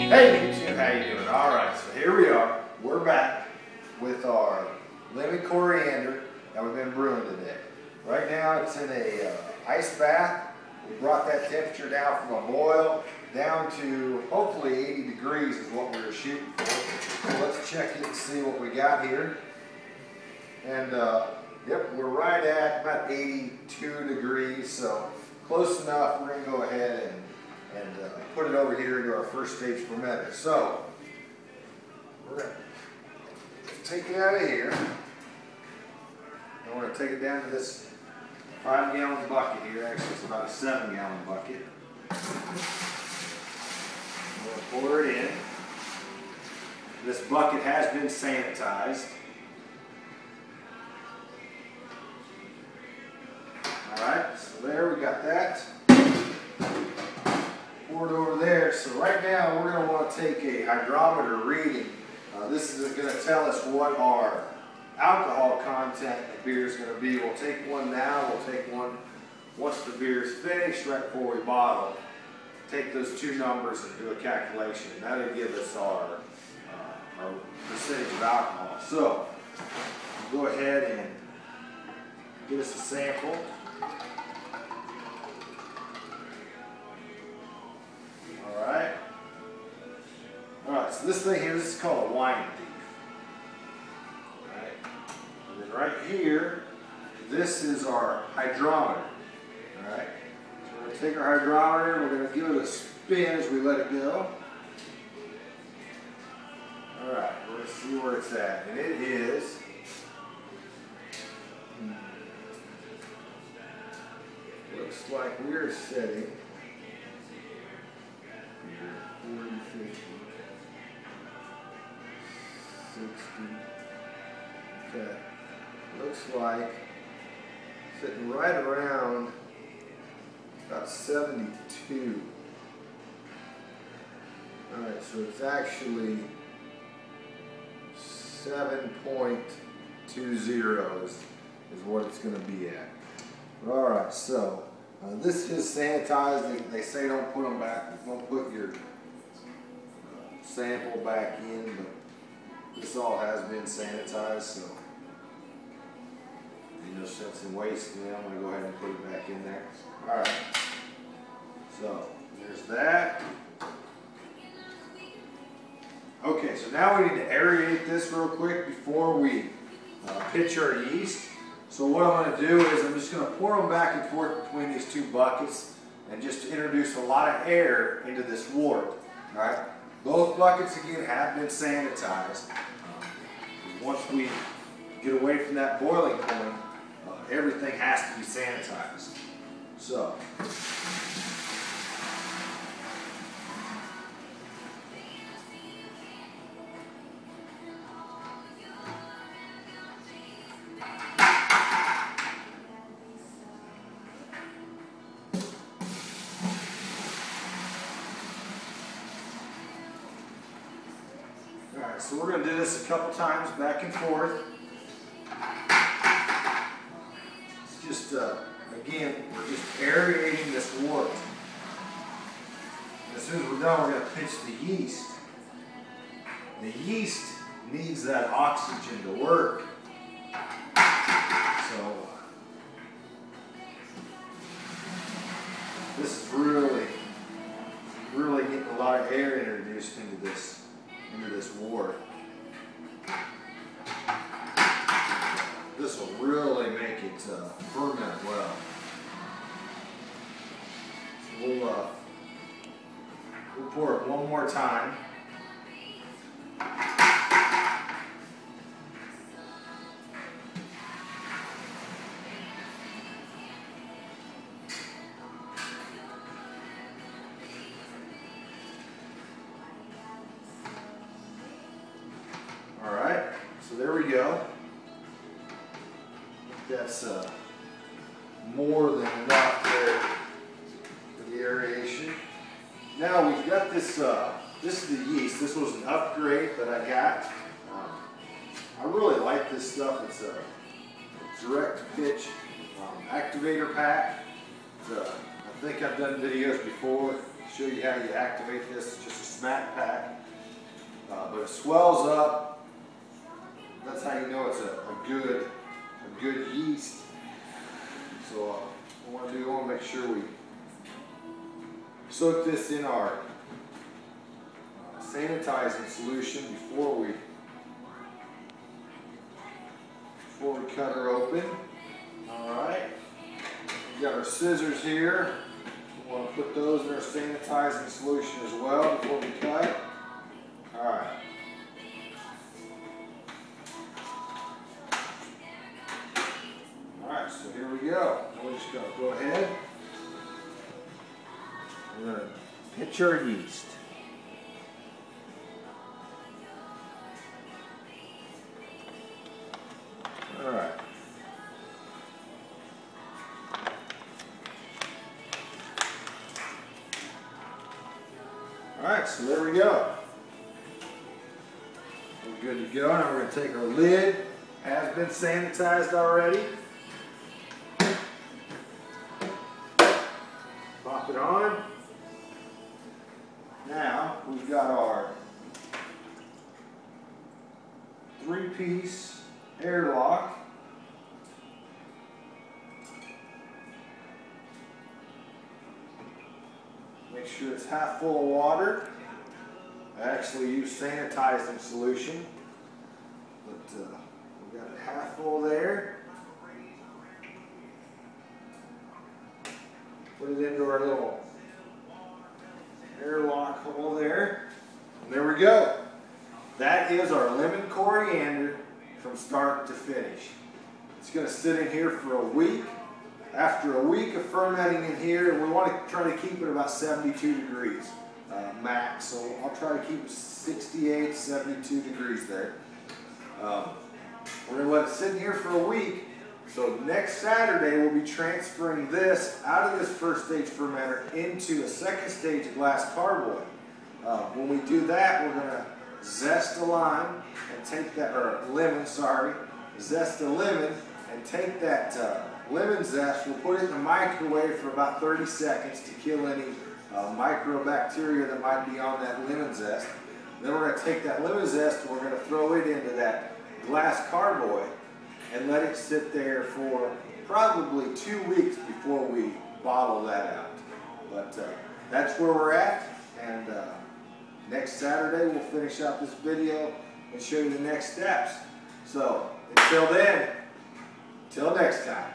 Hey YouTube, how you doing? Alright, so here we are. We're back with our lemon coriander that we've been brewing today. Right now it's in a ice bath. We brought that temperature down from a boil down to hopefully 80 degrees is what we were shooting for. So let's check it and see what we got here. And yep, we're right at about 82 degrees, so close enough. We're going to go ahead and put it over here into our first stage fermenter. So we're going to take it out of here, and we're going to take it down to this 5-gallon bucket here. Actually, it's about a 7-gallon bucket. We're going to pour it in. This bucket has been sanitized. Alright, so there we got that. Poured over there. So right now we're going to want to take a hydrometer reading. This is going to tell us what our alcohol content of beer is going to be. We'll take one now. We'll take one once the beer is finished, right before we bottle. Take those two numbers and do a calculation. That'll give us our percentage of alcohol. So we'll go ahead and give us a sample. Alright, so this thing here, this is called a wine thief. Alright, and then right here, this is our hydrometer. Alright, so we're going to take our hydrometer and we're going to give it a spin as we let it go. Alright, we're going to see where it's at. And it is looks like we're setting 40, 50, 60. Okay. Looks like sitting right around about 72. Alright, so it's actually 7.20 is what it's going to be at. Alright, so this is sanitized. They say don't put them back. Don't put your sample back in, but this all has been sanitized, so ain't no sense in wasting it. I'm going to go ahead and put it back in there. Alright, so there's that. Okay, so now we need to aerate this real quick before we pitch our yeast. So what I'm going to do is I'm just going to pour them back and forth between these two buckets and just introduce a lot of air into this wort. Alright? Both buckets again have been sanitized. Once we get away from that boiling point, everything has to be sanitized. So alright, so we're going to do this a couple times back and forth. It's just, again, we're just aerating this wort. As soon as we're done, we're going to pitch the yeast. The yeast needs that oxygen to work. So, this is really getting a lot of air introduced into this wort. This will really make it ferment well. So we'll pour it one more time. Alright, so there we go. That's more than enough there for the aeration. Now we've got this, this is the yeast. This was an upgrade that I got. I really like this stuff. It's a direct pitch activator pack. I think I've done videos before show you how you activate this. It's just a smack pack, but it swells up. That's how you know it's a good yeast. So what I want to make sure we soak this in our sanitizing solution before we cut her open. All right, we got our scissors here. We want to put those in our sanitizing solution as well before we cut. All right. All right, so here we go. We're just going to go ahead. We're going to pitch our yeast. All right. All right, so there we go. We're good to go. Now we're going to take our lid. Has been sanitized already. Pop it on. Now we've got our 3-piece airlock. Make sure it's half full of water. I actually use sanitizing solution, but we've got it half full there. Put it into our little airlock hole there. And there we go. That is our lemon coriander from start to finish. It's going to sit in here for a week. After a week of fermenting in here, and we want to try to keep it about 72 degrees max. So I'll try to keep it 68, 72 degrees there. We're going to let it sit in here for a week. So next Saturday we'll be transferring this out of this first stage fermenter into a second stage glass carboy. When we do that, we're going to zest a lime and take that, or lemon, sorry, zest a lemon and take that lemon zest. We'll put it in the microwave for about 30 seconds to kill any microbacteria that might be on that lemon zest. Then we're going to take that lemon zest and we're going to throw it into that glass carboy and let it sit there for probably 2 weeks before we bottle that out. But that's where we're at, and next Saturday we'll finish out this video and show you the next steps. So until then, till next time.